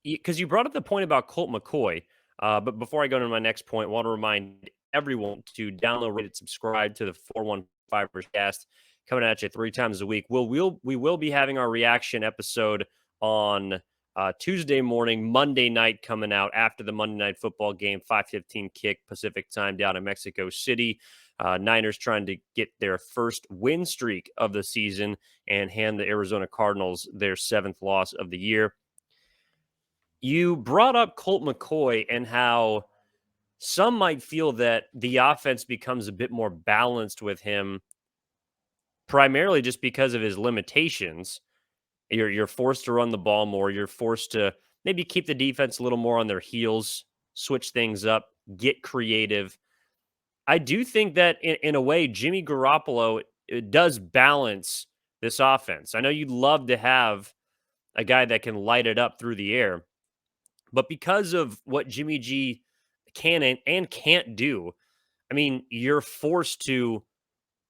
because you brought up the point about Colt McCoy. But before I go to my next point, I want to remind everyone to download, rate, and subscribe to the 415 cast coming at you 3 times a week. We will be having our reaction episode on Tuesday morning, Monday night coming out after the Monday Night Football game, 5:15 kick Pacific time down in Mexico City. Niners trying to get their first win streak of the season and hand the Arizona Cardinals their 7th loss of the year. You brought up Colt McCoy and how some might feel that the offense becomes a bit more balanced with him, primarily just because of his limitations. You're forced to run the ball more. You're forced to maybe keep the defense a little more on their heels, switch things up, get creative. I do think that in a way, Jimmy Garoppolo it does balance this offense. I know you'd love to have a guy that can light it up through the air, but because of what Jimmy G can and can't do, I mean, you're forced to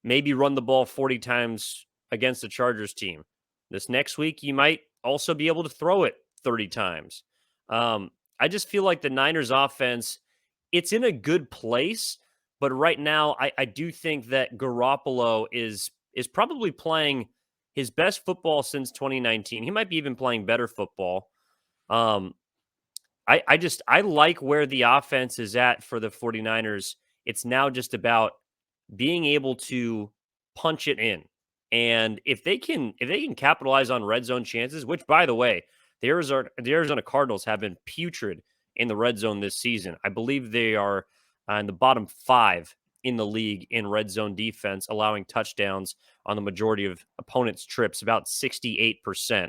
maybe run the ball 40 times against the Chargers team. This next week, you might also be able to throw it 30 times. I just feel like the Niners offense, it's in a good place, but right now I do think that Garoppolo is probably playing his best football since 2019. He might be even playing better football. Um, I like where the offense is at for the 49ers. It's now just about being able to punch it in. And if they can capitalize on red zone chances, which by the way, the Arizona Cardinals have been putrid in the red zone this season. I believe they are in the bottom 5 in the league in red zone defense, allowing touchdowns on the majority of opponents' trips, about 68%.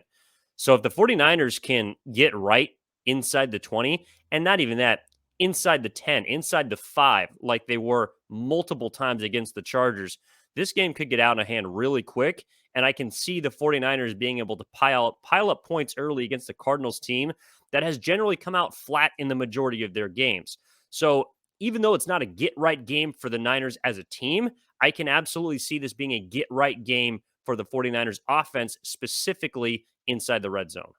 So if the 49ers can get right inside the 20, and not even that, inside the 10, inside the 5, like they were multiple times against the Chargers, this game could get out of hand really quick. And I can see the 49ers being able to pile up points early against the Cardinals team that has generally come out flat in the majority of their games. So even though it's not a get right game for the Niners as a team, I can absolutely see this being a get right game for the 49ers offense, specifically inside the red zone.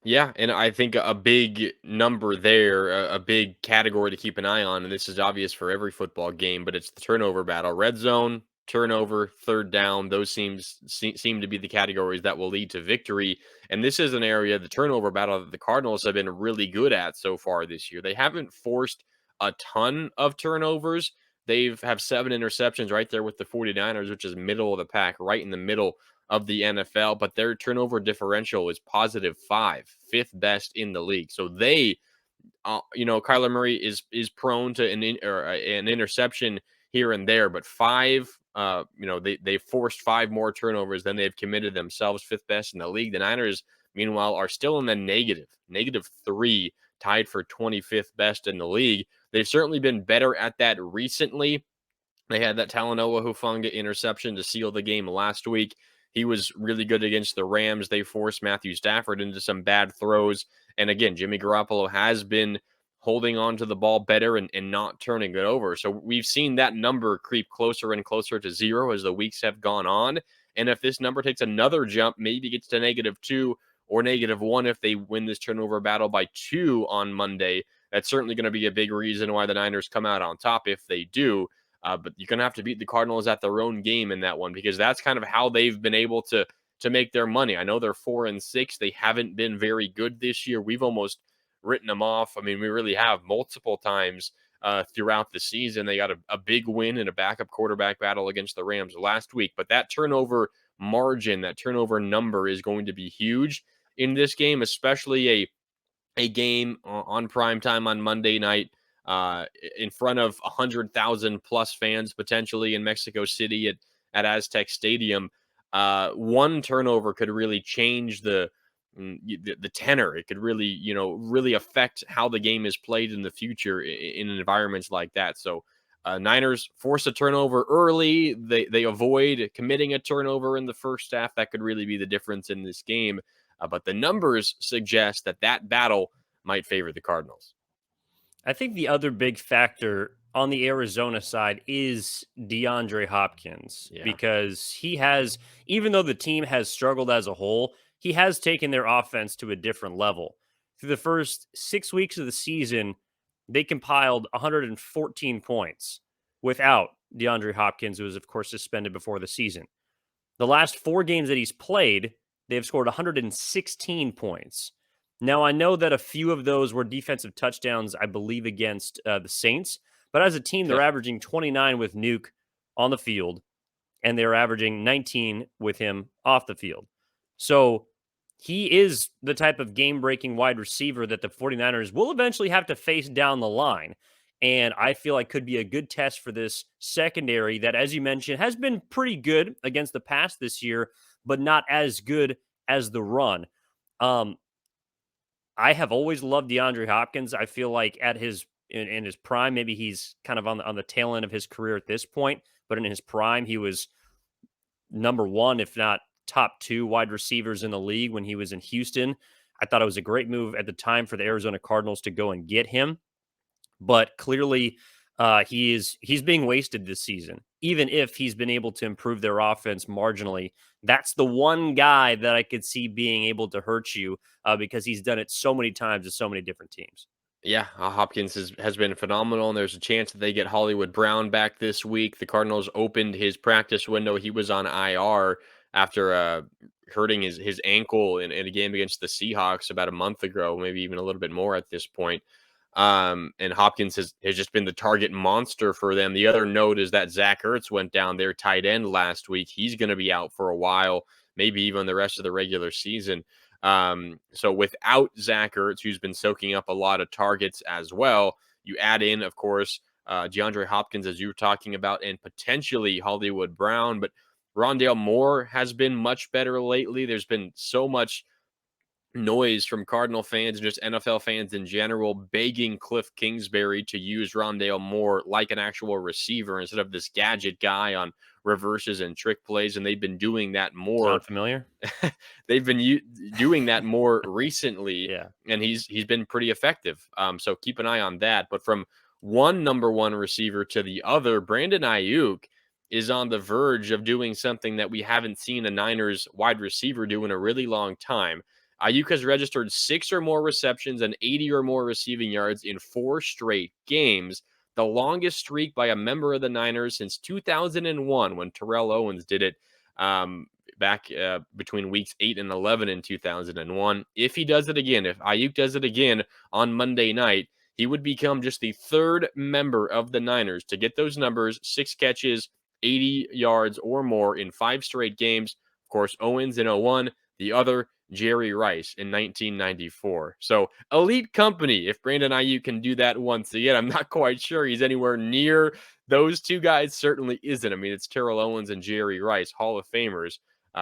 Yeah, and I think a big number there, a big category to keep an eye on, and this is obvious for every football game, but it's the turnover battle. Red zone, turnover, third down, those seem to be the categories that will lead to victory. And this is an area, the turnover battle, that the Cardinals have been really good at so far this year. They haven't forced a ton of turnovers. They've have 7 interceptions right there with the 49ers, which is middle of the pack, right in the middle of the NFL, but their turnover differential is +5, fifth best in the league. So Kyler Murray is prone to an interception here and there, but they forced 5 more turnovers than they've committed themselves, fifth best in the league. The Niners, meanwhile, are still in the -3, tied for 25th best in the league. They've certainly been better at that recently. They had that Talanoa Hufanga interception to seal the game last week. He was really good against the Rams. They forced Matthew Stafford into some bad throws. And again, Jimmy Garoppolo has been holding on to the ball better and not turning it over. So we've seen that number creep closer and closer to 0 as the weeks have gone on. And if this number takes another jump, maybe gets to -2 or -1 if they win this turnover battle by 2 on Monday, that's certainly going to be a big reason why the Niners come out on top if they do. But you're going to have to beat the Cardinals at their own game in that one because that's kind of how they've been able to make their money. I know they're 4-6. They haven't been very good this year. We've almost written them off. I mean, we really have multiple times throughout the season. They got a big win in a backup quarterback battle against the Rams last week. But that turnover margin, that turnover number is going to be huge in this game, especially a game on prime time on Monday night uh, in front of 100,000 plus fans potentially in Mexico City at Aztec Stadium. One turnover could really change the tenor. It could really really affect how the game is played in the future in environments like that. So Niners force a turnover early. They avoid committing a turnover in the first half. That could really be the difference in this game. But the numbers suggest that battle might favor the Cardinals. I think the other big factor on the Arizona side is DeAndre Hopkins Yeah. because he has, even though the team has struggled as a whole, he has taken their offense to a different level. through the first 6 weeks of the season, they compiled 114 points without DeAndre Hopkins, who was, of course, suspended before the season. The last 4 games that he's played, they have scored 116 points. Now, I know that a few of those were defensive touchdowns, I believe, against the Saints, but as a team, they're averaging 29 with Nuke on the field, and they're averaging 19 with him off the field. So he is the type of game breaking wide receiver that the 49ers will eventually have to face down the line. And I feel like could be a good test for this secondary that, as you mentioned, has been pretty good against the pass this year, but not as good as the run. Um, I have always loved DeAndre Hopkins. I feel like at his in his prime, maybe he's kind of on the tail end of his career at this point, but in his prime, he was number one, if not top two wide receivers in the league when he was in Houston. I thought it was a great move at the time for the Arizona Cardinals to go and get him, but clearly he's being wasted this season. Even if he's been able to improve their offense marginally, that's the one guy that I could see being able to hurt you because he's done it so many times with so many different teams. Yeah, Hopkins has been phenomenal, and there's a chance that they get Hollywood Brown back this week. The Cardinals opened his practice window. He was on IR after hurting his ankle in a game against the Seahawks about a month ago, maybe even a little bit more at this point. And Hopkins has just been the target monster for them. The other note is that Zach Ertz went down, their tight end, last week. He's going to be out for a while, maybe even the rest of the regular season. So without Zach Ertz, who's been soaking up a lot of targets as well, you add in, of course, DeAndre Hopkins, as you were talking about, and potentially Hollywood Brown. But Rondale Moore has been much better lately. There's been so much noise from Cardinal fans and just NFL fans in general begging Cliff Kingsbury to use Rondale Moore like an actual receiver instead of this gadget guy on reverses and trick plays. And they've been doing that more. Sound familiar? They've been doing that more recently, Yeah. and he's been pretty effective. So keep an eye on that. But from one number one receiver to the other, Brandon Ayuk is on the verge of doing something that we haven't seen a Niners wide receiver do in a really long time. Ayuk has registered 6 or more receptions and 80 or more receiving yards in 4 straight games, the longest streak by a member of the Niners since 2001 when Terrell Owens did it. Back between weeks 8 and 11 in 2001. If he does it again, if Ayuk does it again on Monday night, he would become just the third member of the Niners to get those numbers: 6 catches, 80 yards or more in 5 straight games. Of course, Owens in 01, the other, Jerry Rice in 1994. So elite company if Brandon Ayuk can do that once again. I'm not quite sure he's anywhere near those two guys. Certainly isn't. I mean, it's Terrell Owens and Jerry Rice, Hall of Famers.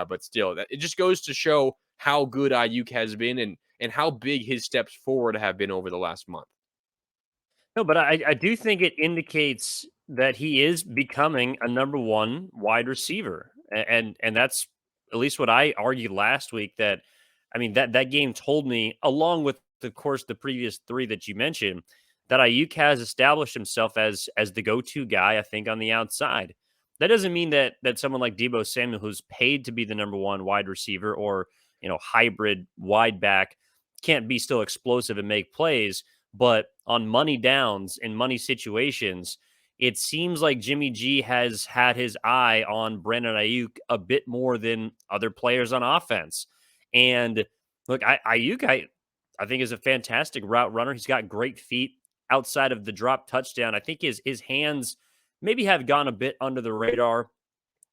But still, that it just goes to show how good Ayuk has been and how big his steps forward have been over the last month. No, but I do think it indicates that he is becoming a number one wide receiver. And that's at least what I argued last week. That I mean that game told me, along with of course the previous three that you mentioned, that Ayuk has established himself as the go-to guy, I think, on the outside. That doesn't mean that someone like Debo Samuel, who's paid to be the number one wide receiver or hybrid wide back, can't be still explosive and make plays. But on money downs in money situations, it seems like Jimmy G has had his eye on Brandon Ayuk a bit more than other players on offense. And look, Ayuk, I think is a fantastic route runner. He's got great feet outside of the drop touchdown. I think his hands maybe have gone a bit under the radar.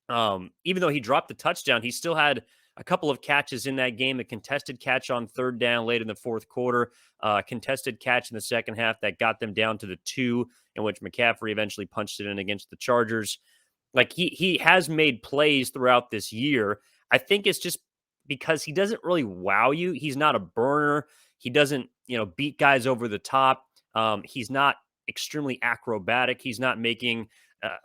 Even though he dropped the touchdown, he still had a couple of catches in that game, a contested catch on third down late in the fourth quarter, contested catch in the second half that got them down to the 2, in which McCaffrey eventually punched it in against the Chargers. Like he has made plays throughout this year. I think it's just because he doesn't really wow you. He's not a burner. He doesn't, beat guys over the top. He's not extremely acrobatic. He's not making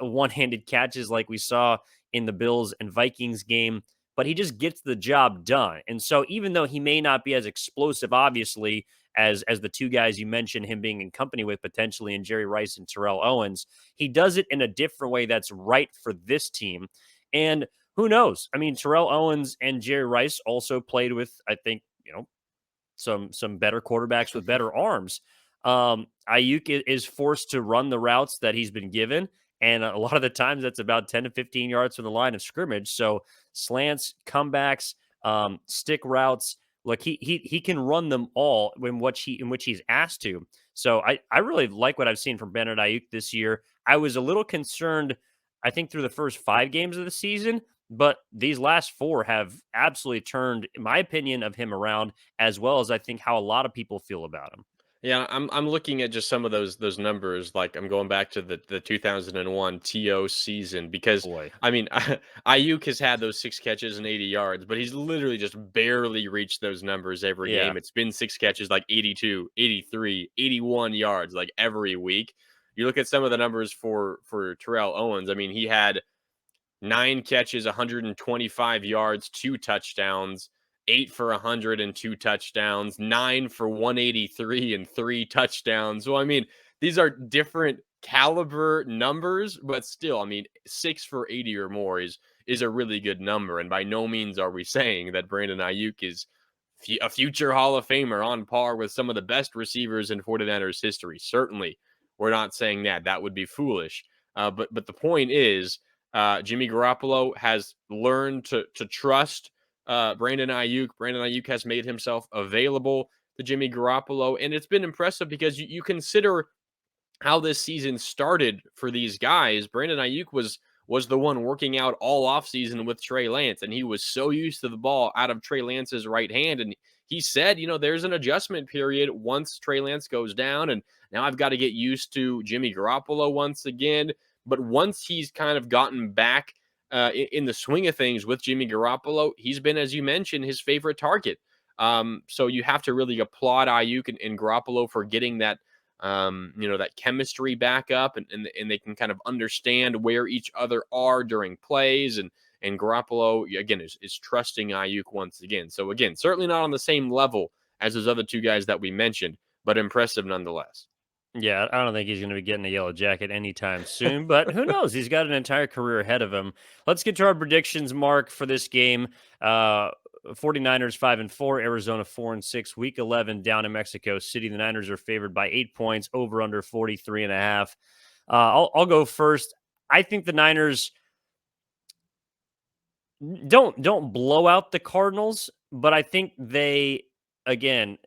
one-handed catches like we saw in the Bills and Vikings game, but he just gets the job done. And so even though he may not be as explosive, obviously, as the two guys you mentioned him being in company with potentially in Jerry Rice and Terrell Owens, he does it in a different way that's right for this team. And who knows? I mean, Terrell Owens and Jerry Rice also played with, I think, some better quarterbacks with better arms. Ayuk is forced to run the routes that he's been given, and a lot of the times that's about 10 to 15 yards from the line of scrimmage. So slants, comebacks, stick routes. Look, he can run them all in which he's asked to. So I really like what I've seen from Brandon Ayuk this year. I was a little concerned, I think, through the first 5 games of the season, but these last 4 have absolutely turned, in my opinion, of him around, as well as I think how a lot of people feel about him. Yeah, I'm looking at just some of those numbers. Like I'm going back to the 2001 TO season because Boy, I mean Ayuk has had those 6 catches and 80 yards, but he's literally just barely reached those numbers every yeah. game. It's been 6 catches like 82, 83, 81 yards like every week. You look at some of the numbers for Terrell Owens. I mean, he had 9 catches, 125 yards, 2 touchdowns, 8 for 100 and 2 touchdowns, 9 for 183 and 3 touchdowns. So, I mean, these are different caliber numbers, but still, I mean, 6 for 80 or more is a really good number. And by no means are we saying that Brandon Ayuk is a future Hall of Famer on par with some of the best receivers in 49ers history. Certainly, we're not saying that. That would be foolish. But the point is, Jimmy Garoppolo has learned to trust Brandon Ayuk. Brandon Ayuk has made himself available to Jimmy Garoppolo, and it's been impressive because you consider how this season started for these guys. Brandon Ayuk was the one working out all offseason with Trey Lance, and he was so used to the ball out of Trey Lance's right hand. And he said, there's an adjustment period once Trey Lance goes down, and now I've got to get used to Jimmy Garoppolo once again. But once he's kind of gotten back in the swing of things with Jimmy Garoppolo, he's been, as you mentioned, his favorite target. So you have to really applaud Ayuk and Garoppolo for getting that chemistry back up, and they can kind of understand where each other are during plays, and Garoppolo again is trusting Ayuk once again. So again, certainly not on the same level as those other 2 guys that we mentioned, but impressive nonetheless. Yeah, I don't think he's going to be getting a yellow jacket anytime soon, but who knows? He's got an entire career ahead of him. Let's get to our predictions, Mark, for this game. 49ers 5-4, Arizona 4-6, week 11 down in Mexico City. The Niners are favored by 8 points, over under 43.5. I'll go first. I think the Niners don't blow out the Cardinals, but I think they get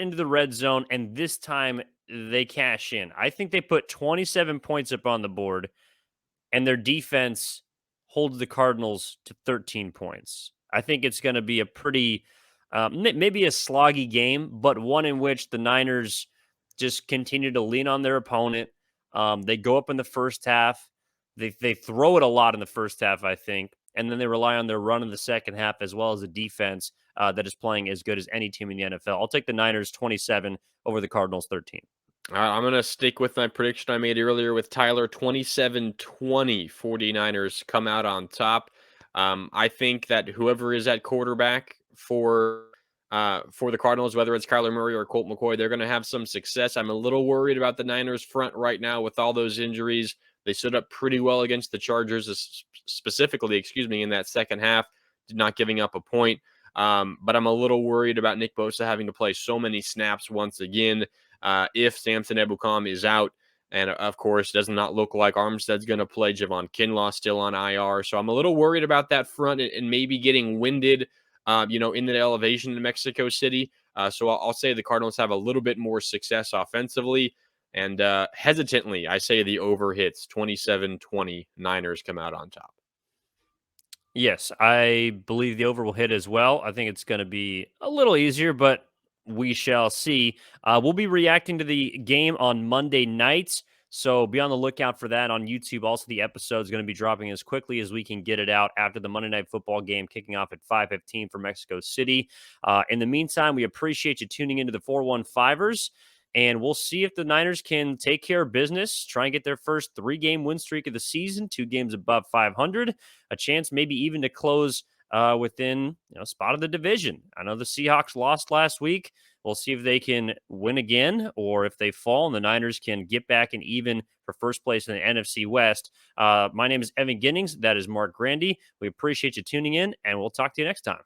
into the red zone, and this time they cash in. I think they put 27 points up on the board, and their defense holds the Cardinals to 13 points. I think it's going to be a pretty, maybe a sloggy game, but one in which the Niners just continue to lean on their opponent. They go up in the first half. They throw it a lot in the first half, I think, and then they rely on their run in the second half, as well as a defense that is playing as good as any team in the NFL. I'll take the Niners 27 over the Cardinals 13. I'm going to stick with my prediction I made earlier with Tyler. 27-20 49ers come out on top. I think that whoever is at quarterback for the Cardinals, whether it's Kyler Murray or Colt McCoy, they're going to have some success. I'm a little worried about the Niners front right now with all those injuries. They stood up pretty well against the Chargers, specifically, in that second half, not giving up a point. But I'm a little worried about Nick Bosa having to play so many snaps once again. If Samson Ebukam is out, and of course, does not look like Armstead's going to play. Javon Kinlaw still on IR. So I'm a little worried about that front and maybe getting winded, in the elevation in Mexico City. So I'll say the Cardinals have a little bit more success offensively. And hesitantly, I say the over hits 27-20. Niners come out on top. Yes, I believe the over will hit as well. I think it's going to be a little easier, but we shall see. We'll be reacting to the game on Monday nights, so be on the lookout for that on YouTube. Also, the episode is going to be dropping as quickly as we can get it out after the Monday Night Football game kicking off at 5:15 for Mexico City. In the meantime, we appreciate you tuning into the 415ers. And we'll see if the Niners can take care of business, try and get their first 3-game win streak of the season, 2 games above 500, a chance maybe even to close within spot of the division. I know the Seahawks lost last week. We'll see if they can win again, or if they fall and the Niners can get back and even for first place in the NFC West. My name is Evan Ginnings. That is Marc Grandy. We appreciate you tuning in, and we'll talk to you next time.